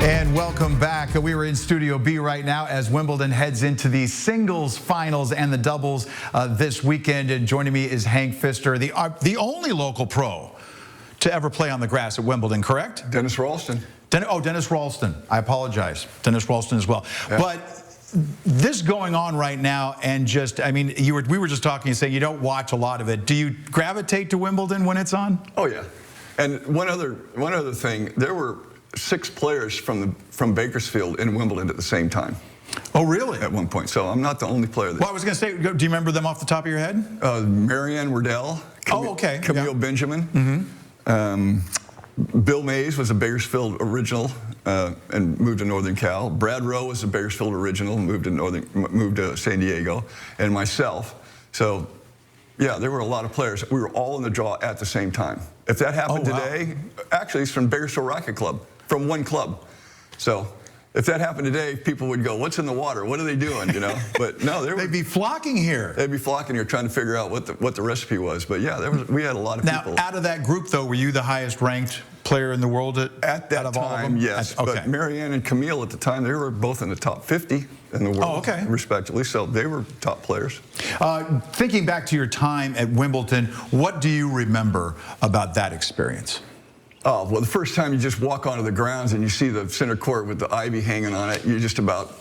And welcome back. We were in Studio B right now as Wimbledon heads into the singles finals and the doubles this weekend. And joining me is Hank Pfister, the only local pro to ever play on the grass at Wimbledon, correct? Dennis Ralston. Dennis Ralston. I apologize. Dennis Ralston as well. Yeah. But this going on right now, and just, I mean, we were just talking and saying you don't watch a lot of it. Do you gravitate to Wimbledon when it's on? Oh, yeah. And one other thing, there were 6 players from Bakersfield in Wimbledon at the same time. Oh, really? At one point. So I'm not the only player. Well, I was going to say, do you remember them off the top of your head? Marianne Wardell. Camille Benjamin. Bill Mays was a Bakersfield original and moved to Northern Cal. Brad Rowe was a Bakersfield original, moved to San Diego, and myself. So, yeah, there were a lot of players. We were all in the draw at the same time. If that happened today, actually, it's from Bakersfield Racket Club, from one club. So, if that happened today, people would go, "What's in the water? What are they doing?" You know. But no, they'd be flocking here. They'd be flocking here, trying to figure out what the recipe was. But yeah, we had a lot of people. Now, out of that group, though, were you the highest ranked player in the world at that time? All of them? Yes. Okay. But Marianne and Camille at the time, they were both in the top 50 in the world, respectively. So they were top players. Thinking back to your time at Wimbledon, what do you remember about that experience? Oh, well, the first time you just walk onto the grounds and you see the center court with the ivy hanging on it, you're just about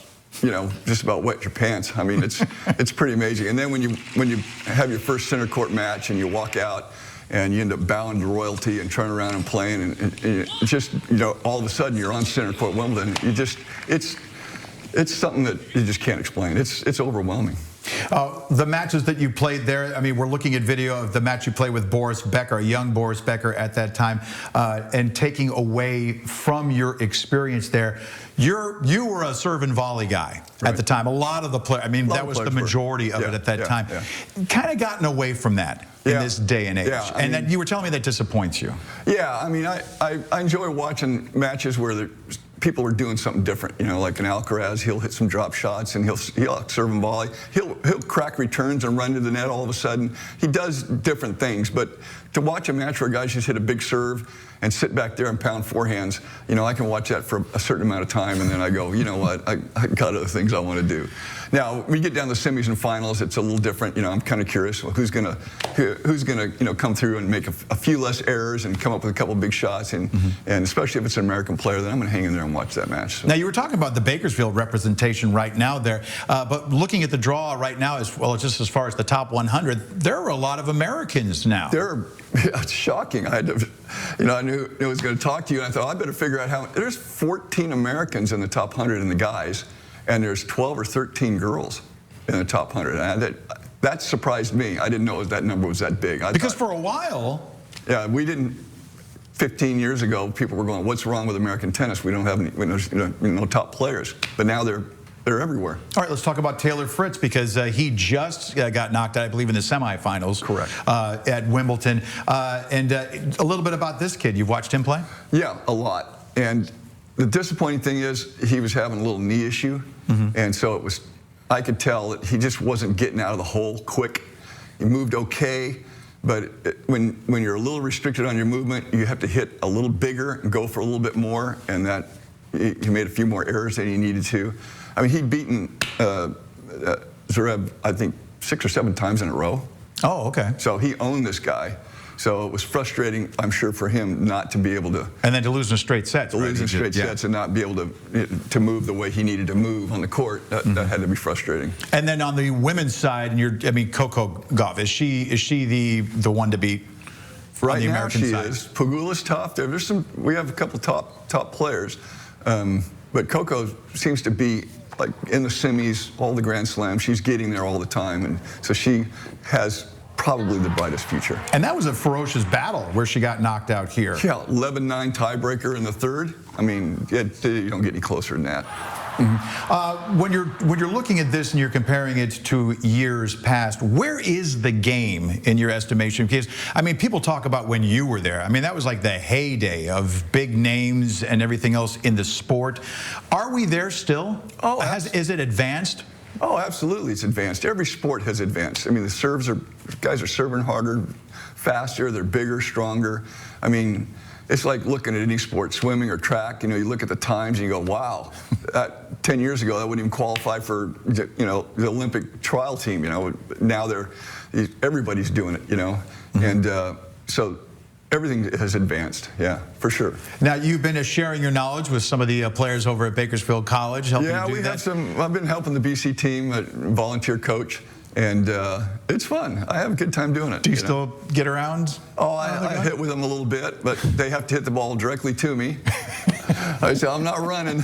wet your pants. I mean, it's pretty amazing. And then when you have your first center court match and you walk out and you end up bowing to royalty and turn around and playing, and just, all of a sudden you're on center court Wimbledon. It's something that you just can't explain. It's overwhelming. The matches that you played there, I mean, we're looking at video of the match you played with Boris Becker, a young Boris Becker at that time, and taking away from your experience there. You were a serve and volley guy at the time. A lot of the players, I mean, that was the majority of it at that time. Kind of gotten away from that in this day and age. And then you were telling me that disappoints you. Yeah, I mean, I enjoy watching matches where people are doing something different, like an Alcaraz, he'll hit some drop shots and he'll serve and volley. He'll crack returns and run to the net all of a sudden. He does different things, but to watch a match where guys just hit a big serve and sit back there and pound forehands, I can watch that for a certain amount of time, and then I go, you know what, I got other things I want to do. Now, when you get down to the semis and finals, it's a little different. I'm kind of curious who's gonna come through and make a few less errors and come up with a couple big shots, and especially if it's an American player, then I'm gonna hang in there and watch that match. So. Now, you were talking about the Bakersfield representation right now there, but looking at the draw right now, as well, just as far as the top 100, there are a lot of Americans now. It's shocking. I had to, I knew I was going to talk to you, and I thought, I better figure out how. There's 14 Americans in the top 100 in the guys, and there's 12 or 13 girls in the top 100. And that surprised me. I didn't know that number was that big. Because for a while, yeah, we didn't. 15 years ago, people were going, "What's wrong with American tennis? We don't have any, no top players." But now they're everywhere. All right, let's talk about Taylor Fritz, because he just got knocked out, I believe, in the semifinals. Correct. At Wimbledon. And a little bit about this kid. You've watched him play? Yeah, a lot. And the disappointing thing is he was having a little knee issue. And so I could tell that he just wasn't getting out of the hole quick. He moved okay, but when you're a little restricted on your movement, you have to hit a little bigger and go for a little bit more, and that he made a few more errors than he needed to. I mean, he'd beaten Zverev, I think, 6 or 7 times in a row. Oh, okay. So he owned this guy. So it was frustrating, I'm sure, for him not to be able to. And then to lose in straight sets. To lose in straight sets and not be able to move the way he needed to move on the court. That had to be frustrating. And then on the women's side, Coco Gauff, is she the one to beat? Right on the now American she side? is. Pegula's tough. We have a couple top players, but Coco seems to be like in the semis, all the Grand Slams. She's getting there all the time, and so she has probably the brightest future. And that was a ferocious battle where she got knocked out here. Yeah, 11-9 tiebreaker in the third. I mean, you don't get any closer than that. When you're looking at this and you're comparing it to years past, where is the game in your estimation? Because, I mean, people talk about when you were there. I mean, that was like the heyday of big names and everything else in the sport. Are we there still? Oh, is it advanced? Oh, absolutely, it's advanced. Every sport has advanced. I mean, guys are serving harder, faster, they're bigger, stronger. I mean, it's like looking at any sport, swimming or track. You know, you look at the times and you go, wow, 10 years ago that wouldn't even qualify for, you know, the Olympic trial team. You know, now everybody's doing it. You know, and so everything has advanced. Yeah, for sure. Now you've been sharing your knowledge with some of the players over at Bakersfield College, helping yeah, you do we that. have some. I've been helping the BC team, volunteer coach. And it's fun. I have a good time doing it. Do you still get around? Oh, I hit with them a little bit, but they have to hit the ball directly to me. I say, I'm not running.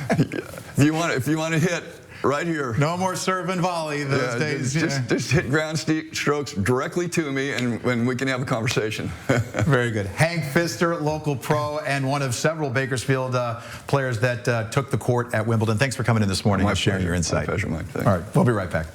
If you want to hit, right here. No more serve and volley those days. Just hit ground strokes directly to me, and we can have a conversation. Very good. Hank Pfister, local pro, and one of several Bakersfield players that took the court at Wimbledon. Thanks for coming in this morning and sharing your insight. My pleasure, Mike. Thanks. All right, we'll be right back.